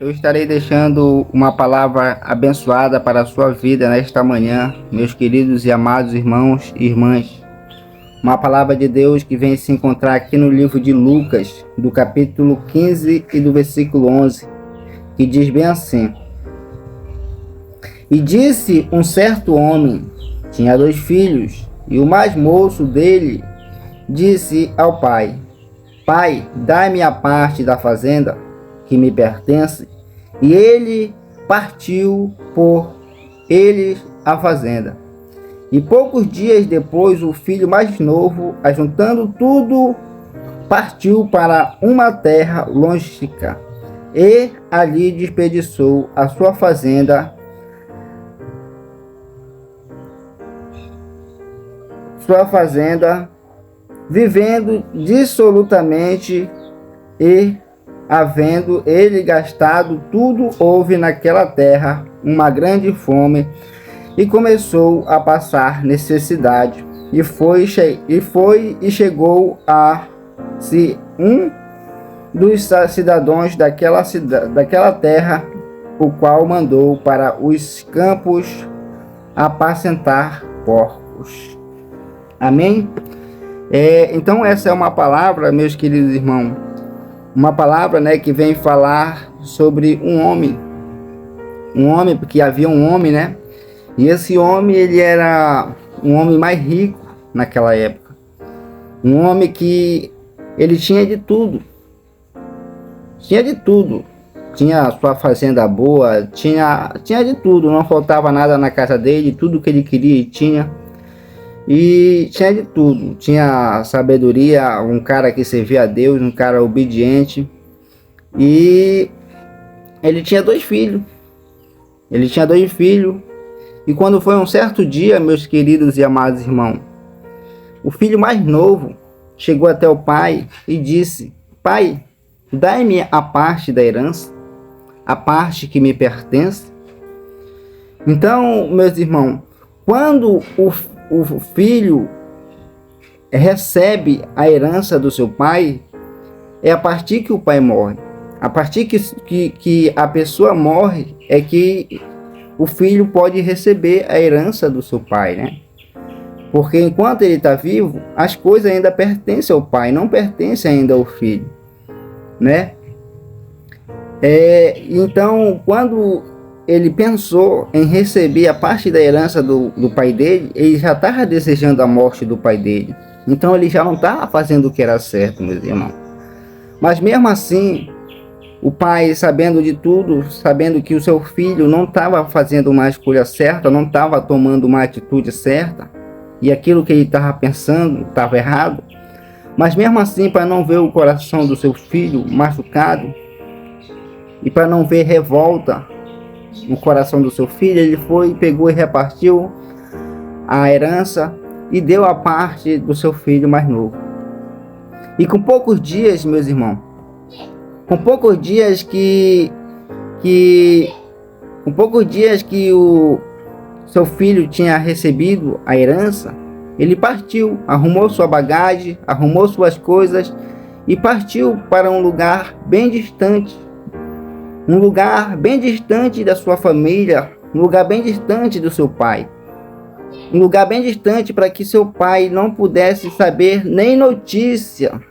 Eu estarei deixando uma palavra abençoada para a sua vida nesta manhã, meus queridos e amados irmãos e irmãs. Uma palavra de Deus que vem se encontrar aqui no livro de Lucas, do capítulo 15 e do versículo 11, que diz bem assim: E disse um certo homem, tinha 2 filhos, e o mais moço dele disse ao pai: Pai, dai-me a parte da fazenda que me pertence. E ele partiu por eles a fazenda. E poucos dias depois, o filho mais novo, ajuntando tudo, partiu para uma terra longínqua e ali desperdiçou a sua fazenda, vivendo dissolutamente, e havendo ele gastado tudo, houve naquela terra uma grande fome e começou a passar necessidade. E chegou a se um dos cidadãos daquela terra, o qual mandou para os campos apacentar porcos. Amém? Então essa é uma palavra, meus queridos irmãos, uma palavra, que vem falar sobre um homem, porque havia um homem, e esse homem, ele era um homem mais rico naquela época, um homem que ele tinha de tudo, tinha sua fazenda boa, tinha de tudo, não faltava nada na casa dele, tudo que ele queria ele tinha. E tinha de tudo, tinha sabedoria, um cara que servia a Deus, um cara obediente. E ele tinha 2 filhos. E quando foi um certo dia, meus queridos e amados irmãos, o filho mais novo chegou até o pai e disse: Pai, dai-me a parte da herança, a parte que me pertence. Então, meus irmãos, quando o filho recebe a herança do seu pai, é a partir que o pai morre. A partir que a pessoa morre é que o filho pode receber a herança do seu pai, Porque enquanto ele está vivo, as coisas ainda pertencem ao pai, não pertencem ainda ao filho, Então, quando ele pensou em receber a parte da herança do pai dele, ele já estava desejando a morte do pai dele. Então ele já não estava fazendo o que era certo, meus irmãos. Mas mesmo assim, o pai, sabendo de tudo, sabendo que o seu filho não estava fazendo uma escolha certa, não estava tomando uma atitude certa, e aquilo que ele estava pensando estava errado, mas mesmo assim, para não ver o coração do seu filho machucado, e para não ver revolta no coração do seu filho, ele pegou e repartiu a herança e deu a parte do seu filho mais novo. E com poucos dias, meus irmãos, que o seu filho tinha recebido a herança, ele partiu, arrumou sua bagagem, arrumou suas coisas e partiu para um lugar bem distante. Um lugar bem distante da sua família, um lugar bem distante do seu pai. Um lugar bem distante para que seu pai não pudesse saber nem notícia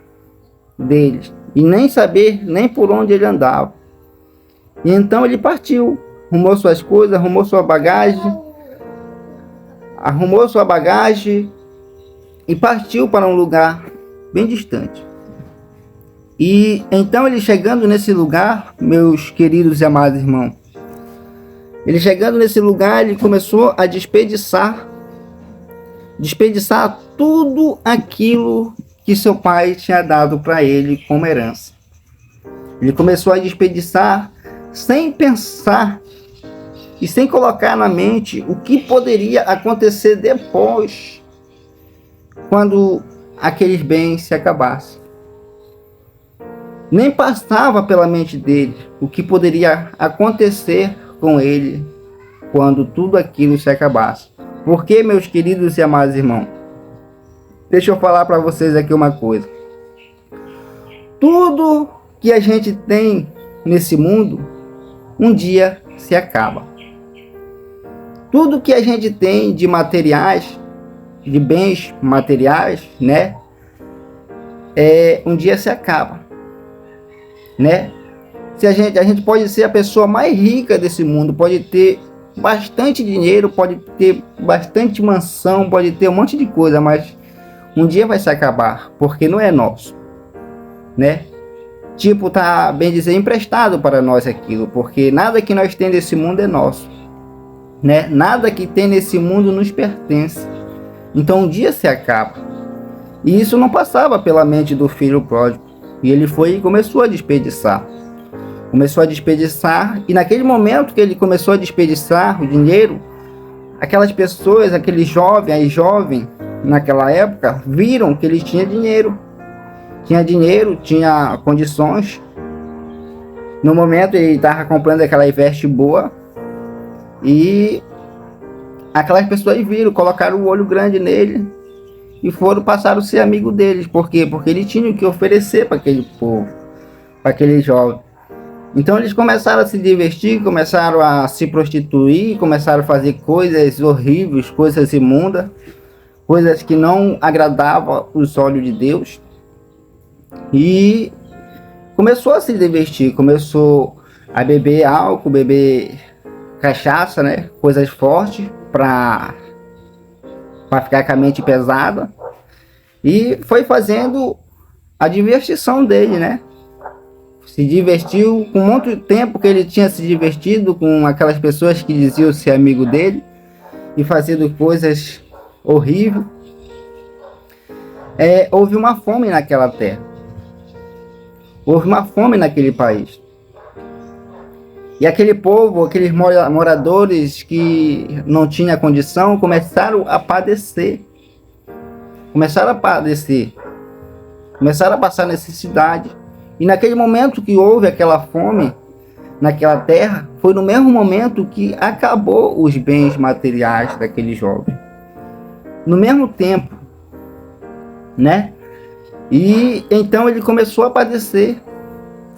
dele, e nem saber nem por onde ele andava. E então ele partiu, arrumou suas coisas, arrumou sua bagagem e partiu para um lugar bem distante. E então ele chegando nesse lugar, meus queridos e amados irmãos, ele começou a desperdiçar tudo aquilo que seu pai tinha dado para ele como herança. Ele começou a desperdiçar sem pensar e sem colocar na mente o que poderia acontecer depois, quando aqueles bens se acabassem. Nem passava pela mente dele o que poderia acontecer com ele quando tudo aquilo se acabasse. Porque, meus queridos e amados irmãos, deixa eu falar para vocês aqui uma coisa. Tudo que a gente tem nesse mundo um dia se acaba. Tudo que a gente tem de materiais, de bens materiais, né? Um dia se acaba, né? A gente pode ser a pessoa mais rica desse mundo, pode ter bastante dinheiro, pode ter bastante mansão, pode ter um monte de coisa, mas um dia vai se acabar, porque não é nosso, né? Tipo, tá bem dizer, emprestado para nós aquilo, porque nada que nós temos nesse mundo é nosso, né? Nada que tem nesse mundo nos pertence. Então um dia se acaba. E isso não passava pela mente do filho pródigo. E ele foi e começou a desperdiçar. E naquele momento que ele começou a desperdiçar o dinheiro, aquelas pessoas, aqueles jovens naquela época, viram que ele tinha dinheiro. Tinha condições. No momento ele estava comprando aquela veste boa. E aquelas pessoas viram, colocaram o olho grande nele e passaram a ser amigo deles. Por quê? Porque ele tinha o que oferecer para aquele povo, para aquele jovem. Então eles começaram a se divertir, começaram a se prostituir, começaram a fazer coisas horríveis, coisas imundas, coisas que não agradavam os olhos de Deus. E começou a se divertir, começou a beber álcool, beber cachaça, né? Coisas fortes para ficar com a mente pesada. E foi fazendo a divertição dele, né? Se divertiu com muito tempo que ele tinha se divertido com aquelas pessoas que diziam ser amigo dele e fazendo coisas horríveis. Houve uma fome naquela terra. Houve uma fome naquele país. E aquele povo, aqueles moradores que não tinham condição, começaram a padecer. Começaram a passar necessidade. E naquele momento que houve aquela fome naquela terra, foi no mesmo momento que acabou os bens materiais daquele jovem. No mesmo tempo, né? E então ele começou a padecer.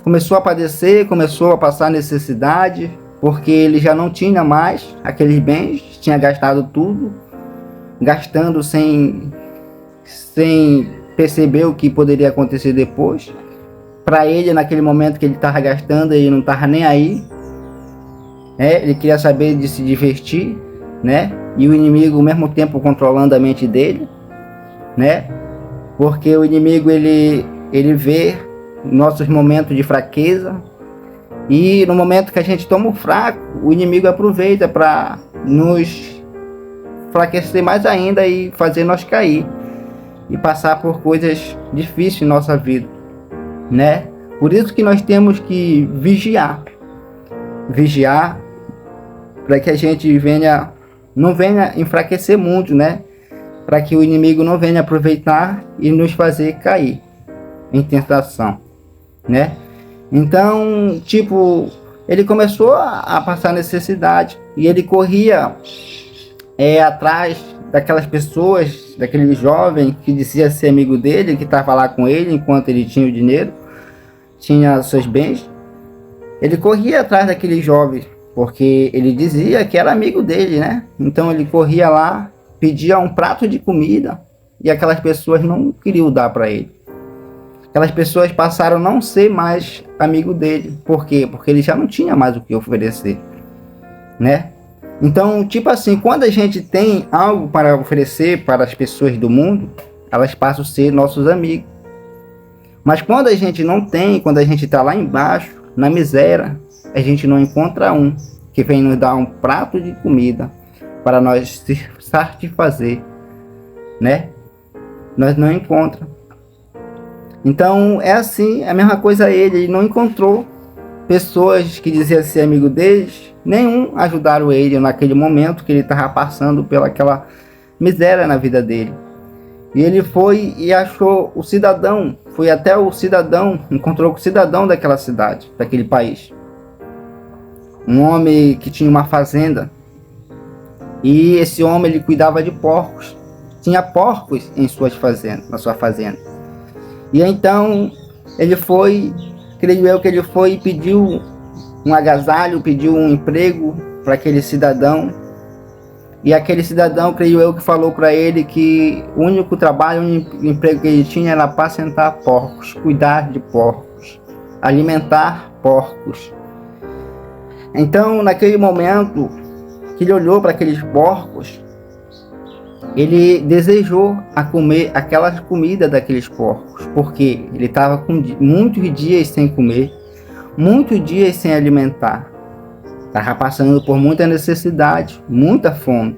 Começou a passar necessidade, porque ele já não tinha mais aqueles bens, tinha gastado tudo, gastando sem perceber o que poderia acontecer depois. Para ele, naquele momento que ele estava gastando, ele não estava nem aí. Ele queria saber de se divertir, né? E o inimigo, ao mesmo tempo, controlando a mente dele, né? Porque o inimigo, ele vê nossos momentos de fraqueza, e no momento que a gente toma o fraco, o inimigo aproveita para nos enfraquecer mais ainda e fazer nós cair e passar por coisas difíceis em nossa vida, né? Por isso que nós temos que vigiar para que a gente não venha enfraquecer muito, né? Para que o inimigo não venha aproveitar e nos fazer cair em tentação, né? Então, tipo, ele começou a passar necessidade e ele corria atrás daquelas pessoas, daquele jovem que dizia ser amigo dele, que estava lá com ele enquanto ele tinha o dinheiro, tinha seus bens. Ele corria atrás daquele jovem porque ele dizia que era amigo dele, né? Então ele corria lá, pedia um prato de comida e aquelas pessoas não queriam dar para ele. Aquelas pessoas passaram a não ser mais amigo dele. Por quê? Porque ele já não tinha mais o que oferecer, né? Então, tipo assim, quando a gente tem algo para oferecer para as pessoas do mundo, elas passam a ser nossos amigos. Mas quando a gente não tem, quando a gente está lá embaixo, na miséria, a gente não encontra um que vem nos dar um prato de comida para nós se satisfazer, né? Nós não encontramos. Então é assim, a mesma coisa ele não encontrou pessoas que diziam ser amigo deles, nenhum ajudaram ele naquele momento que ele estava passando pelaquela miséria na vida dele. E ele foi e achou o cidadão, foi até o cidadão, encontrou com o cidadão daquela cidade, daquele país. Um homem que tinha uma fazenda, e esse homem ele cuidava de porcos, tinha porcos em na sua fazenda. E então ele foi, creio eu que ele foi e pediu um agasalho, pediu um emprego para aquele cidadão. E aquele cidadão, creio eu, que falou para ele que o único trabalho, o único emprego que ele tinha era apacentar porcos, cuidar de porcos, alimentar porcos. Então, naquele momento que ele olhou para aqueles porcos, ele desejou a comer aquelas comidas daqueles porcos, porque ele estava com muitos dias sem comer, muitos dias sem alimentar. Estava passando por muita necessidade, muita fome,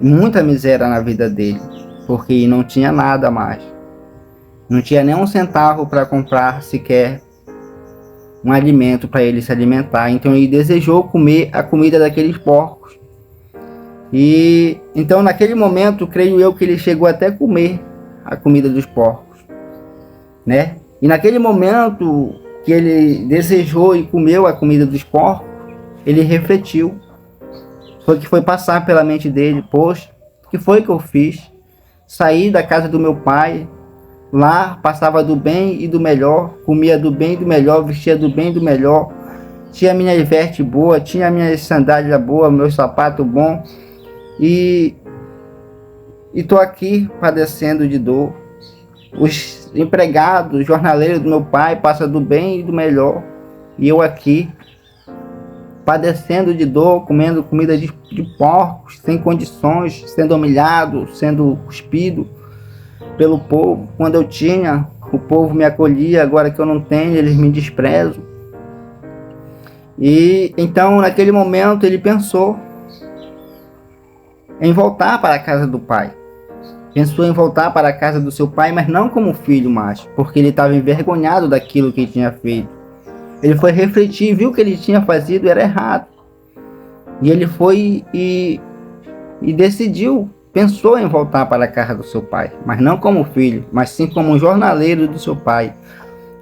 muita miséria na vida dele, porque não tinha nada mais. Não tinha nem um centavo para comprar sequer um alimento para ele se alimentar. Então ele desejou comer a comida daqueles porcos. E então naquele momento, creio eu que ele chegou até a comer a comida dos porcos, né? E naquele momento que ele desejou e comeu a comida dos porcos, ele refletiu. Foi que foi passar pela mente dele: poxa, o que foi que eu fiz? Saí da casa do meu pai, lá passava do bem e do melhor, comia do bem e do melhor, vestia do bem e do melhor, tinha minha veste boa, tinha minha sandália boa, meu sapato bom, e tô aqui padecendo de dor. Os empregados, jornaleiros do meu pai passam do bem e do melhor, e eu aqui padecendo de dor, comendo comida de porcos, sem condições, sendo humilhado, sendo cuspido pelo povo. Quando eu tinha, o povo me acolhia, agora que eu não tenho, eles me desprezam. E então, naquele momento, ele pensou em voltar para a casa do pai. Pensou em voltar para a casa do seu pai, mas não como filho mais, porque ele estava envergonhado daquilo que ele tinha feito. Ele foi refletir, viu que ele tinha fazido era errado. E ele foi e decidiu, pensou em voltar para a casa do seu pai, mas não como filho, mas sim como um jornaleiro do seu pai,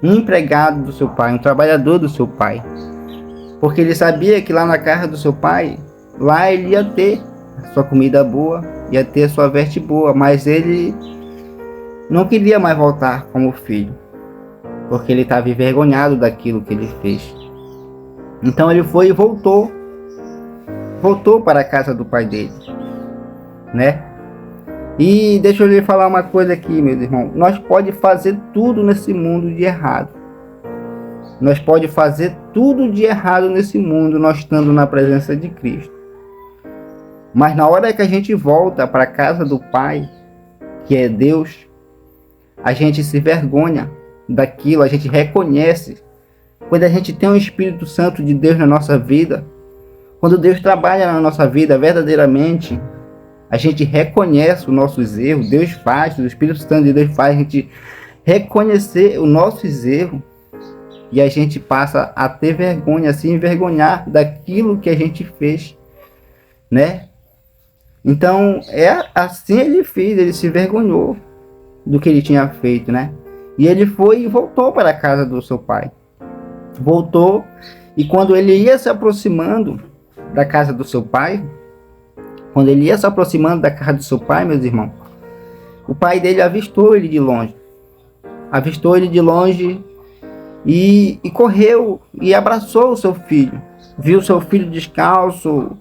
um empregado do seu pai, um trabalhador do seu pai. Porque ele sabia que lá na casa do seu pai, lá ele ia ter sua comida boa, ia ter sua veste boa, mas ele não queria mais voltar como filho, porque ele estava envergonhado daquilo que ele fez. Então ele foi e voltou para a casa do pai dele, né? E deixa eu lhe falar uma coisa aqui, meus irmãos. Nós pode fazer tudo nesse mundo de errado. Nós pode fazer tudo de errado nesse mundo, nós estando na presença de Cristo. Mas na hora que a gente volta para a casa do Pai, que é Deus, a gente se vergonha daquilo, a gente reconhece. Quando a gente tem o Espírito Santo de Deus na nossa vida, quando Deus trabalha na nossa vida verdadeiramente, a gente reconhece os nossos erros, Deus faz, o Espírito Santo de Deus faz a gente reconhecer os nossos erros, e a gente passa a ter vergonha, a se envergonhar daquilo que a gente fez, né? Então, assim ele fez, ele se vergonhou do que ele tinha feito, né? E ele foi e voltou para a casa do seu pai. Voltou, e quando ele ia se aproximando da casa do seu pai, meus irmãos, o pai dele avistou ele de longe. E correu e abraçou o seu filho. Viu seu filho descalço,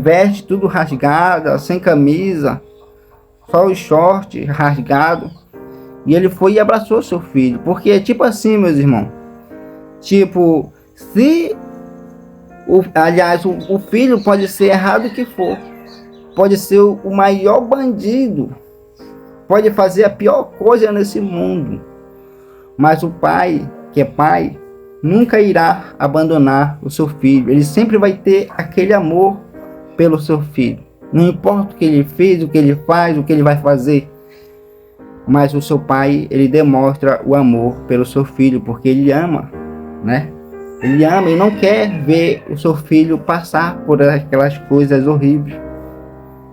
veste tudo rasgada, sem camisa, só o short rasgado. E ele foi e abraçou seu filho. Porque é tipo assim, meus irmãos. Tipo, o filho pode ser errado o que for. Pode ser o maior bandido. Pode fazer a pior coisa nesse mundo. Mas o pai, que é pai, nunca irá abandonar o seu filho. Ele sempre vai ter aquele amor pelo seu filho. Não importa o que ele fez, o que ele faz, o que ele vai fazer. Mas o seu pai, ele demonstra o amor pelo seu filho, porque ele ama, né? Ele ama e não quer ver o seu filho passar por aquelas coisas horríveis.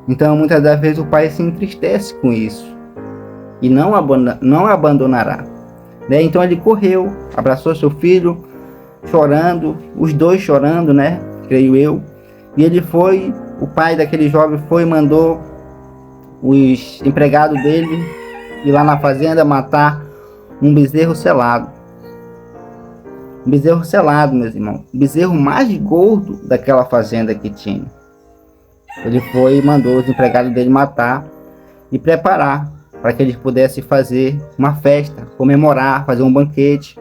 Então, muitas das vezes o pai se entristece com isso e não abandonará, né? Então ele correu, abraçou seu filho, chorando, os dois chorando, né? Creio eu. E ele foi, o pai daquele jovem foi e mandou os empregados dele ir lá na fazenda matar um bezerro selado. Um bezerro selado, meus irmãos. O bezerro mais gordo daquela fazenda que tinha. Ele foi e mandou os empregados dele matar e preparar para que eles pudessem fazer uma festa, comemorar, fazer um banquete,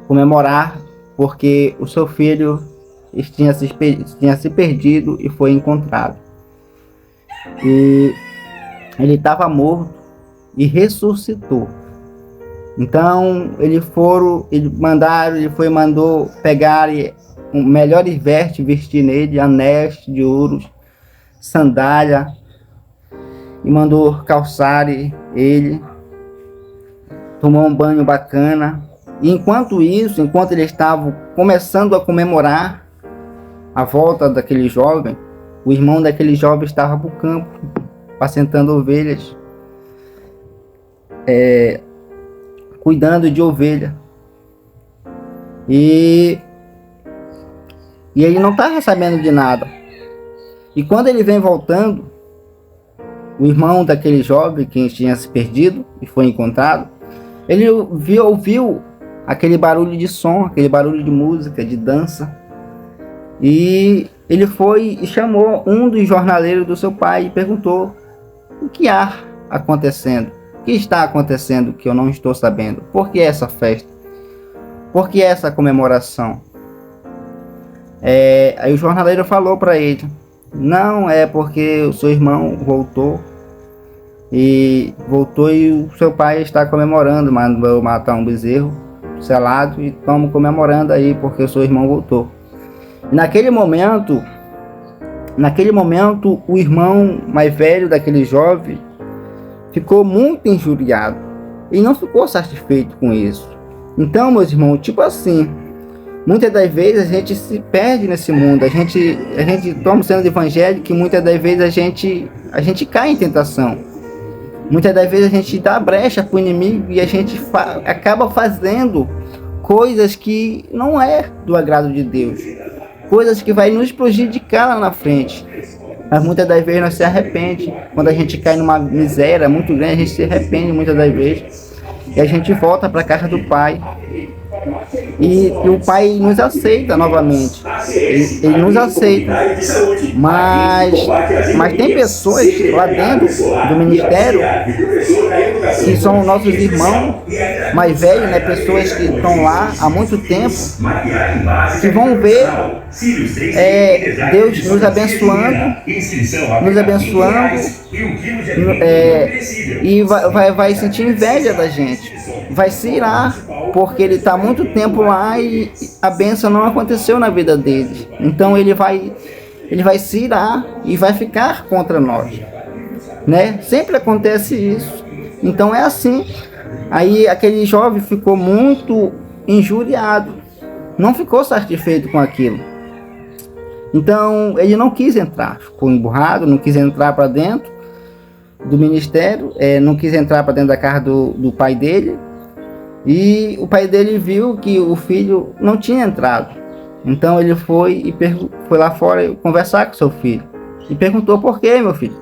comemorar porque o seu filho tinha se perdido e foi encontrado. E ele estava morto e ressuscitou. Então mandou pegar melhores vestes, vestir nele, anéis de ouro, sandália, e mandou calçar ele, tomou um banho bacana. E enquanto eles estavam começando a comemorar a volta daquele jovem, o irmão daquele jovem estava para o campo, apacentando ovelhas, cuidando de ovelha. E ele não estava sabendo de nada. E quando ele vem voltando, o irmão daquele jovem que tinha se perdido e foi encontrado, ele ouviu aquele barulho de som, aquele barulho de música, de dança. E ele foi e chamou um dos jornaleiros do seu pai e perguntou: o que há acontecendo? O que está acontecendo que eu não estou sabendo? Por que essa festa? Por que essa comemoração? Aí o jornaleiro falou para ele: não, é porque o seu irmão voltou e o seu pai está comemorando, mandou matar um bezerro selado e estamos comemorando aí porque o seu irmão voltou. E naquele momento, o irmão mais velho daquele jovem ficou muito injuriado e não ficou satisfeito com isso. Então, meus irmãos, tipo assim, muitas das vezes a gente se perde nesse mundo, a gente toma sendo evangélico e muitas das vezes a gente cai em tentação. Muitas das vezes a gente dá brecha para o inimigo e a gente acaba fazendo coisas que não é do agrado de Deus, coisas que vai nos prejudicar lá na frente. Mas muitas das vezes nós se arrepende. Quando a gente cai numa miséria muito grande, a gente se arrepende muitas das vezes. E a gente volta para a casa do Pai. E o Pai nos aceita novamente. Ele nos aceita. Mas tem pessoas lá dentro do ministério que são nossos irmãos mais velhos, né? Pessoas que estão lá há muito tempo, que vão ver Deus nos abençoando, e vai sentir inveja da gente, vai se irar, porque ele está há muito tempo lá e a bênção não aconteceu na vida dele. Então ele vai se irar e vai ficar contra nós, né? Sempre acontece isso. Então é assim. Aí aquele jovem ficou muito injuriado, não ficou satisfeito com aquilo. Então ele não quis entrar, ficou emburrado, não quis entrar para dentro do ministério, não quis entrar para dentro da casa do pai dele. E o pai dele viu que o filho não tinha entrado. Então ele foi lá fora conversar com seu filho e perguntou: por que, meu filho?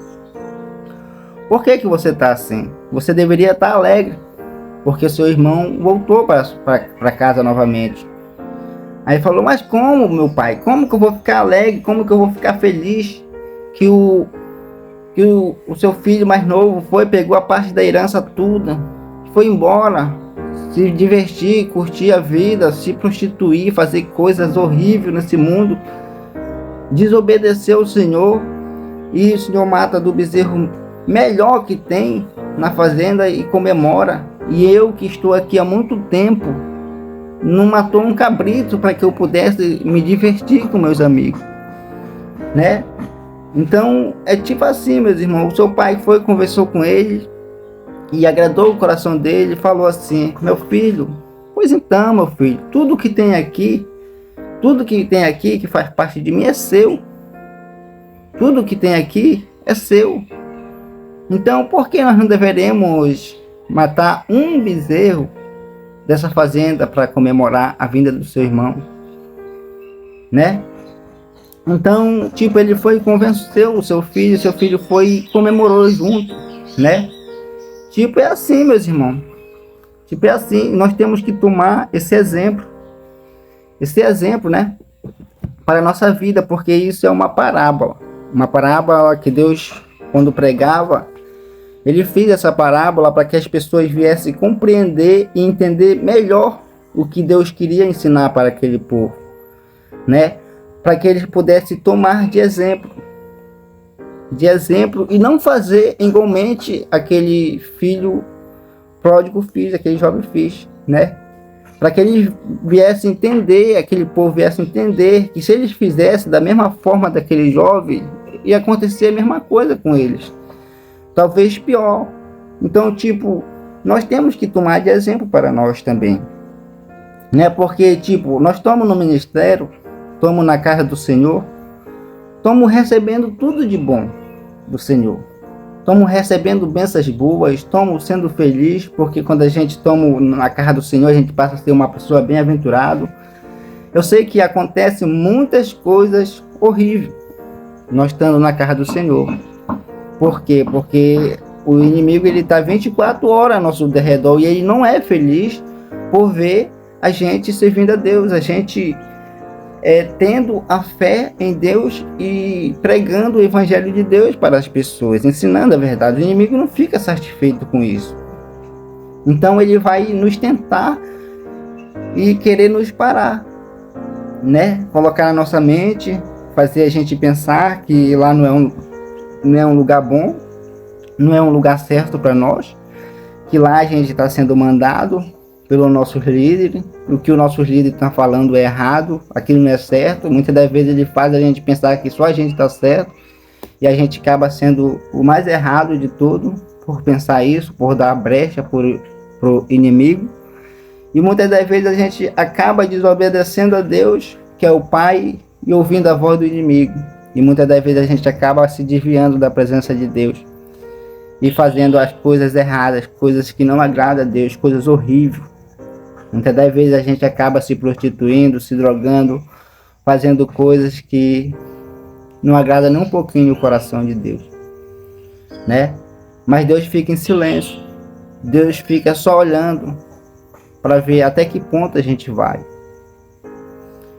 Por que você está assim? Você deveria estar alegre, porque seu irmão voltou para casa novamente. Aí ele falou: mas como, meu pai? Como que eu vou ficar alegre? Como que eu vou ficar feliz que o seu filho mais novo pegou a parte da herança toda, foi embora, se divertir, curtir a vida, se prostituir, fazer coisas horríveis nesse mundo, desobedeceu o Senhor, e o Senhor mata do bezerro melhor que tem na fazenda e comemora. E eu, que estou aqui há muito tempo, não matou um cabrito para que eu pudesse me divertir com meus amigos, né? Então é tipo assim, meus irmãos. O seu pai conversou com ele e agradou o coração dele, falou assim: meu filho, pois então, meu filho, tudo que tem aqui que faz parte de mim é seu. Tudo que tem aqui é seu. Então, por que nós não deveremos matar um bezerro dessa fazenda para comemorar a vinda do seu irmão, né? Então, tipo, ele foi e convenceu o seu filho foi e comemorou junto, né? Tipo, é assim, meus irmãos. Tipo, é assim, nós temos que tomar esse exemplo. esse exemplo, né, para a nossa vida, porque isso é uma parábola que Deus, quando pregava, ele fez essa parábola para que as pessoas viessem compreender e entender melhor o que Deus queria ensinar para aquele povo, né? Para que eles pudessem tomar de exemplo e não fazer igualmente aquele filho pródigo fez, aquele jovem fez, né? Para que eles viessem entender, aquele povo viesse entender que se eles fizessem da mesma forma daquele jovem, ia acontecer a mesma coisa com eles, talvez pior. Então, tipo, nós temos que tomar de exemplo para nós também, né? Porque, tipo, nós estamos no ministério, estamos na casa do Senhor, estamos recebendo tudo de bom do Senhor, estamos recebendo bênçãos boas, estamos sendo felizes, porque quando a gente estamos na casa do Senhor, a gente passa a ser uma pessoa bem-aventurada. Eu sei que acontecem muitas coisas horríveis nós estando na casa do Senhor. Por quê? Porque o inimigo ele está 24 horas ao nosso derredor e ele não é feliz por ver a gente servindo a Deus, a gente tendo a fé em Deus e pregando o evangelho de Deus para as pessoas, ensinando a verdade. O inimigo não fica satisfeito com isso. Então ele vai nos tentar e querer nos parar, né? Colocar na nossa mente, fazer a gente pensar que lá não é um lugar bom, não é um lugar certo para nós, que lá a gente está sendo mandado pelo nosso líder, o que o nosso líder está falando é errado, aquilo não é certo. Muitas das vezes ele faz a gente pensar que só a gente está certo, e a gente acaba sendo o mais errado de tudo, por pensar isso, por dar brecha para o inimigo. E muitas das vezes a gente acaba desobedecendo a Deus, que é o Pai, e ouvindo a voz do inimigo. E muitas das vezes a gente acaba se desviando da presença de Deus e fazendo as coisas erradas, coisas que não agradam a Deus, coisas horríveis. Muitas das vezes a gente acaba se prostituindo, se drogando, fazendo coisas que não agradam nem um pouquinho o coração de Deus, né? Mas Deus fica em silêncio. Deus fica só olhando para ver até que ponto a gente vai.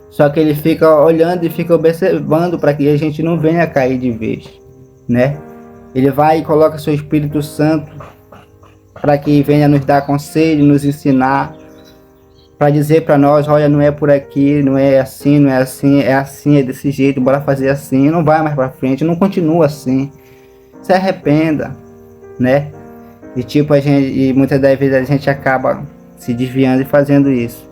Só que ele fica olhando e fica observando para que a gente não venha cair de vez, né? Ele vai e coloca seu Espírito Santo para que venha nos dar conselho, nos ensinar, para dizer para nós, olha, não é por aqui, não é assim, não é assim, é assim, é desse jeito, bora fazer assim, não vai mais para frente, não continua assim, se arrependa, né? E tipo, muitas das vezes a gente acaba se desviando e fazendo isso.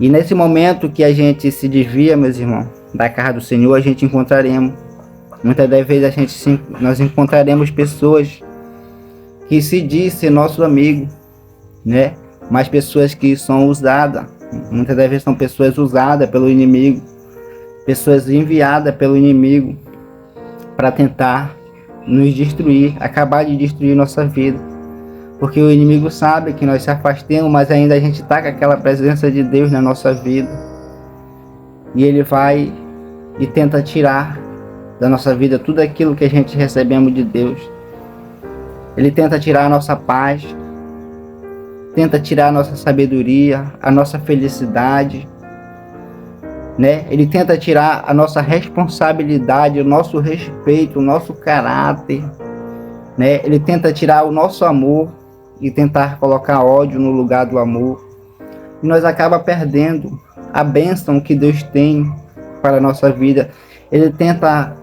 E nesse momento que a gente se desvia, meus irmãos, da casa do Senhor, a gente encontraremos, muitas das vezes nós encontraremos pessoas que se dizem nosso amigo, né? Mas pessoas que são usadas, muitas das vezes são pessoas usadas pelo inimigo, pessoas enviadas pelo inimigo para tentar nos destruir, acabar de destruir nossa vida. Porque o inimigo sabe que nós se afastemos, mas ainda a gente está com aquela presença de Deus na nossa vida. E ele vai e tenta tirar da nossa vida tudo aquilo que a gente recebemos de Deus. Ele tenta tirar a nossa paz, tenta tirar a nossa sabedoria, a nossa felicidade, né? Ele tenta tirar a nossa responsabilidade, o nosso respeito, o nosso caráter, né? Ele tenta tirar o nosso amor e tentar colocar ódio no lugar do amor. E nós acaba perdendo a bênção que Deus tem para a nossa vida. Ele tenta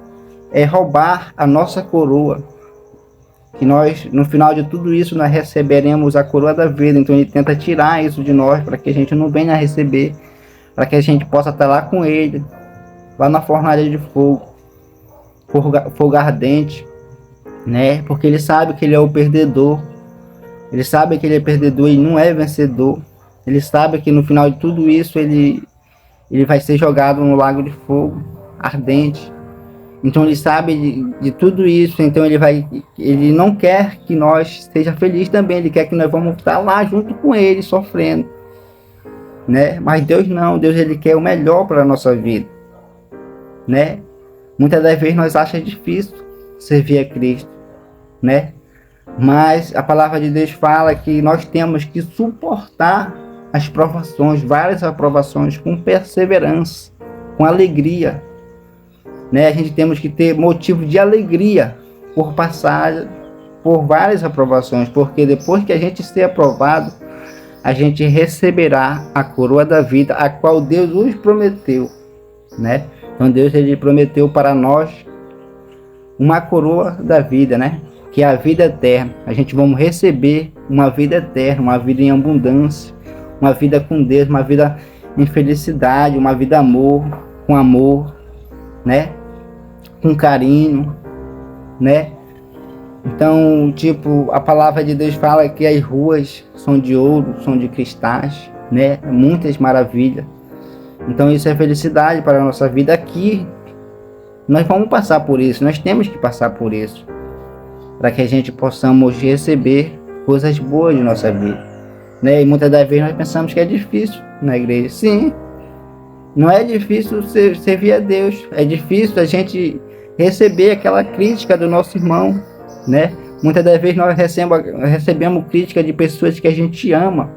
roubar a nossa coroa, que nós, no final de tudo isso, nós receberemos a coroa da vida. Então ele tenta tirar isso de nós, para que a gente não venha a receber, para que a gente possa estar lá com ele, lá na fornalha de fogo, fogo ardente, né? Porque ele sabe que ele é o perdedor, ele sabe que ele é perdedor e não é vencedor. Ele sabe que no final de tudo isso ele vai ser jogado no lago de fogo ardente. Então ele sabe de tudo isso, então ele não quer que nós seja feliz também, ele quer que nós vamos estar lá junto com ele, sofrendo, né? Mas Deus não, Deus ele quer o melhor para a nossa vida, né? Muitas das vezes nós achamos difícil servir a Cristo, né? Mas a palavra de Deus fala que nós temos que suportar as provações, várias aprovações, com perseverança, com alegria, né? A gente temos que ter motivo de alegria por passar por várias aprovações, porque depois que a gente ser aprovado, a gente receberá a coroa da vida, a qual Deus nos prometeu, né? Então Deus, ele prometeu para nós uma coroa da vida, né? Que é a vida eterna. A gente vamos receber uma vida eterna, uma vida em abundância, uma vida com Deus, uma vida em felicidade, uma vida com amor, né? Com carinho, né? Então, tipo, a palavra de Deus fala que as ruas são de ouro, são de cristais, né? Muitas maravilhas. Então isso é felicidade para a nossa vida aqui. Nós vamos passar por isso, nós temos que passar por isso, para que a gente possamos receber coisas boas de nossa vida, né? E muitas das vezes nós pensamos que é difícil na igreja. Sim, não é difícil servir a Deus, é difícil a gente receber aquela crítica do nosso irmão, né? Muitas das vezes nós recebemos crítica de pessoas que a gente ama,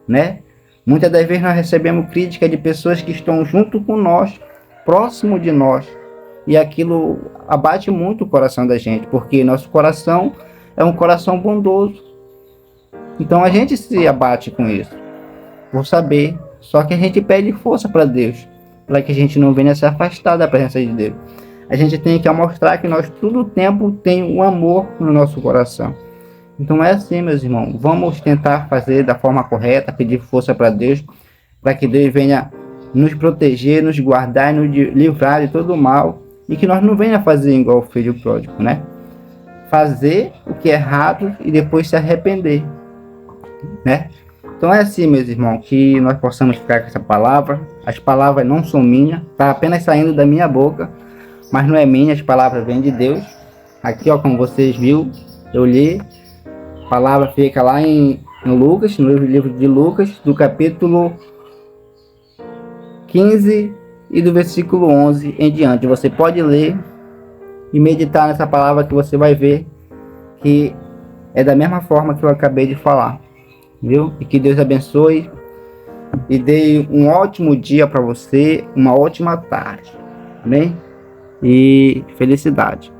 né? Muitas das vezes nós recebemos crítica de pessoas que estão junto com nós, próximo de nós, e aquilo abate muito o coração da gente, porque nosso coração é um coração bondoso. Então a gente se abate com isso, por saber. Só que a gente pede força para Deus, para que a gente não venha se afastar da presença de Deus. A gente tem que mostrar que nós todo o tempo tem um amor no nosso coração. Então é assim, meus irmãos, vamos tentar fazer da forma correta, pedir força para Deus, para que Deus venha nos proteger, nos guardar e nos livrar de todo o mal, e que nós não venha fazer igual o filho pródigo, né? Fazer o que é errado e depois se arrepender, né? Então é assim, meus irmãos, que nós possamos ficar com essa palavra. As palavras não são minhas, está apenas saindo da minha boca, mas não é minha, as palavras vêm de Deus. Aqui, ó, como vocês viram, eu li. A palavra fica lá em Lucas, no livro de Lucas, do capítulo 15 e do versículo 11 em diante. Você pode ler e meditar nessa palavra, que você vai ver que é da mesma forma que eu acabei de falar, viu? E que Deus abençoe e dê um ótimo dia para você, uma ótima tarde, amém? E felicidade.